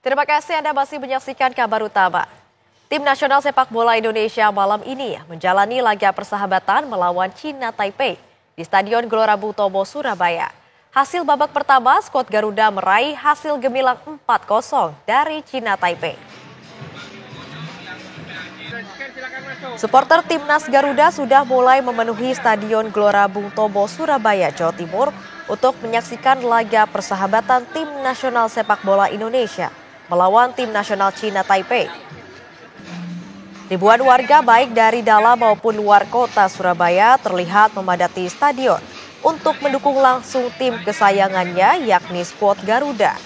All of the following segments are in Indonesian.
Terima kasih Anda masih menyaksikan kabar utama. Tim nasional sepak bola Indonesia malam ini menjalani laga persahabatan melawan China Taipei di Stadion Gelora Bung Tomo, Surabaya. Hasil babak pertama, skuad Garuda meraih hasil gemilang 4-0 dari China Taipei. Supporter timnas Garuda sudah mulai memenuhi Stadion Gelora Bung Tomo, Surabaya, Jawa Timur untuk menyaksikan laga persahabatan tim nasional sepak bola Indonesia melawan tim nasional China Taipei. Ribuan warga baik dari dalam maupun luar kota Surabaya terlihat memadati stadion untuk mendukung langsung tim kesayangannya yakni skuad Garuda.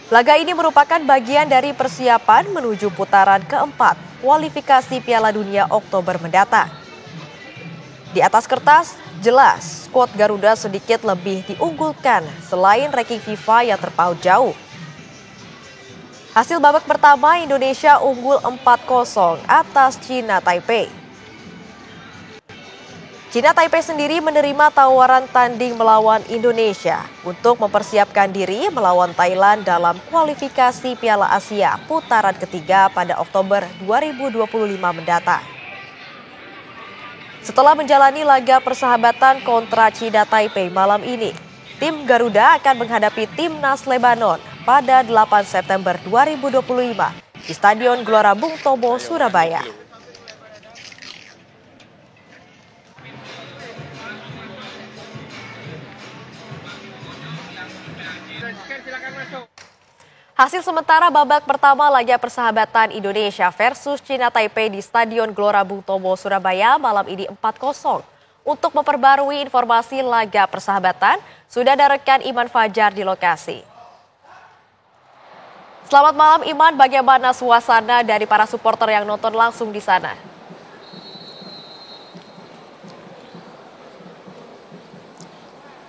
Laga ini merupakan bagian dari persiapan menuju putaran keempat kualifikasi Piala Dunia Oktober mendatang. Di atas kertas, jelas skuad Garuda sedikit lebih diunggulkan selain ranking FIFA yang terpaut jauh. Hasil babak pertama, Indonesia unggul 4-0 atas China Taipei. China Taipei sendiri menerima tawaran tanding melawan Indonesia untuk mempersiapkan diri melawan Thailand dalam kualifikasi Piala Asia putaran ketiga pada Oktober 2025 mendatang. Setelah menjalani laga persahabatan kontra China Taipei malam ini, tim Garuda akan menghadapi timnas Lebanon pada 8 September 2025 di Stadion Gelora Bung Tomo, Surabaya. Hasil sementara babak pertama laga persahabatan Indonesia versus China Taipei di Stadion Gelora Bung Tomo, Surabaya malam ini 4-0. Untuk memperbarui informasi laga persahabatan, sudah ada rekan Iman Fajar di lokasi. Selamat malam Iman, bagaimana suasana dari para supporter yang nonton langsung di sana?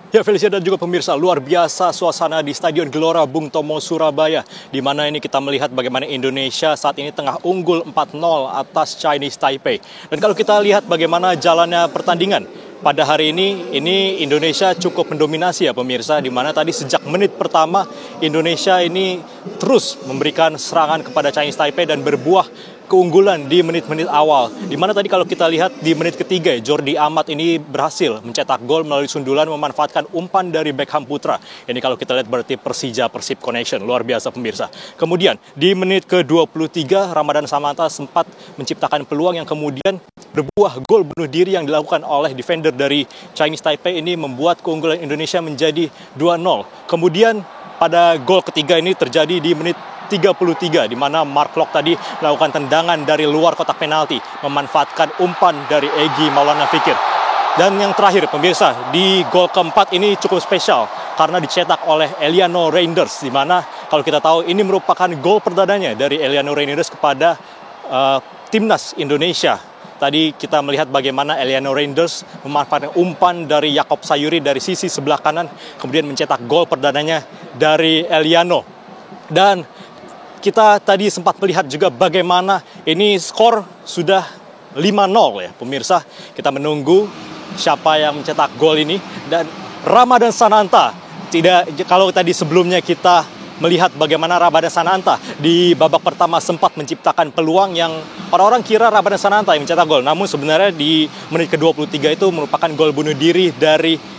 Ya Felicia dan juga pemirsa, luar biasa suasana di Stadion Gelora Bung Tomo, Surabaya. Di mana ini kita melihat bagaimana Indonesia saat ini tengah unggul 4-0 atas Chinese Taipei. Dan kalau kita lihat bagaimana jalannya pertandingan, pada hari ini Indonesia cukup mendominasi ya pemirsa, di mana tadi sejak menit pertama Indonesia ini terus memberikan serangan kepada Chinese Taipei dan berbuah keunggulan di menit-menit awal. Di mana tadi kalau kita lihat di menit ketiga, Jordi Amat ini berhasil mencetak gol melalui sundulan memanfaatkan umpan dari Beckham Putra. Ini kalau kita lihat berarti Persija-Persib Connection, luar biasa pemirsa. Kemudian di menit ke-23, Ramadan Samanta sempat menciptakan peluang yang kemudian berbuah gol bunuh diri yang dilakukan oleh defender dari Chinese Taipei ini membuat keunggulan Indonesia menjadi 2-0. Kemudian pada gol ketiga ini terjadi di menit 33, di mana Mark Klok tadi melakukan tendangan dari luar kotak penalti, memanfaatkan umpan dari Egy Maulana Fikir. Dan yang terakhir pemirsa, di gol keempat ini cukup spesial karena dicetak oleh Eliano Reinders, di mana kalau kita tahu ini merupakan gol perdananya dari Eliano Reinders kepada timnas Indonesia. Tadi kita melihat bagaimana Eliano Reinders memanfaatkan umpan dari Yakob Sayuri dari sisi sebelah kanan, kemudian mencetak gol perdananya dari Eliano. Dan kita tadi sempat melihat juga bagaimana ini skor sudah 5-0 ya pemirsa. Kita menunggu siapa yang mencetak gol ini. Dan Ramadan Sananta, kalau tadi sebelumnya kita melihat bagaimana Ramadan Sananta di babak pertama sempat menciptakan peluang yang orang-orang kira Ramadan Sananta yang mencetak gol. Namun sebenarnya di menit ke-23 itu merupakan gol bunuh diri dari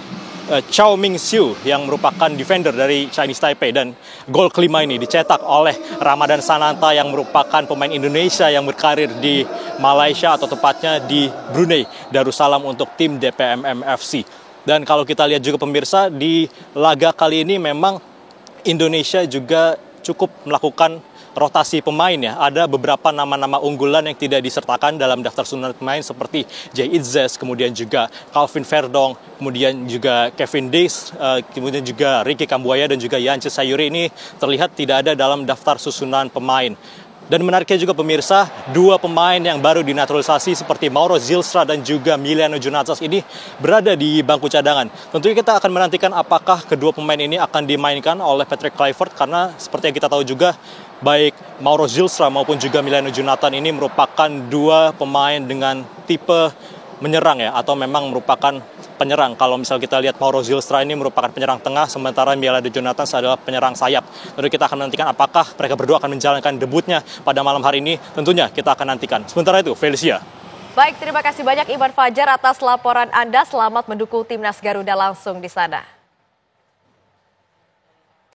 Chao Ming Siu yang merupakan defender dari Chinese Taipei, dan gol kelima ini dicetak oleh Ramadan Sananta yang merupakan pemain Indonesia yang berkarir di Malaysia atau tepatnya di Brunei Darussalam untuk tim DPMM FC. Dan kalau kita lihat juga pemirsa, di laga kali ini memang Indonesia juga cukup melakukan rotasi pemain ya. Ada beberapa nama-nama unggulan yang tidak disertakan dalam daftar susunan pemain seperti Jay Itzes, kemudian juga Calvin Verdong, kemudian juga Kevin Days, kemudian juga Ricky Kambuaya dan juga Yance Sayuri ini terlihat tidak ada dalam daftar susunan pemain. Dan menariknya juga pemirsa, dua pemain yang baru dinaturalisasi seperti Mauro Zylstra dan juga Miliano Jonatas ini berada di bangku cadangan. Tentunya kita akan menantikan apakah kedua pemain ini akan dimainkan oleh Patrick Kluivert, karena seperti yang kita tahu juga baik Mauro Zylstra maupun juga Miliano Jonathan ini merupakan dua pemain dengan tipe menyerang ya, atau memang merupakan penyerang. Kalau misal kita lihat Mauro Zylstra ini merupakan penyerang tengah, sementara Miela De Jonathans adalah penyerang sayap. Lalu kita akan menantikan apakah mereka berdua akan menjalankan debutnya pada malam hari ini. Tentunya kita akan nantikan. Sementara itu, Felicia. Baik, terima kasih banyak Iman Fajar atas laporan Anda. Selamat mendukung timnas Garuda langsung di sana.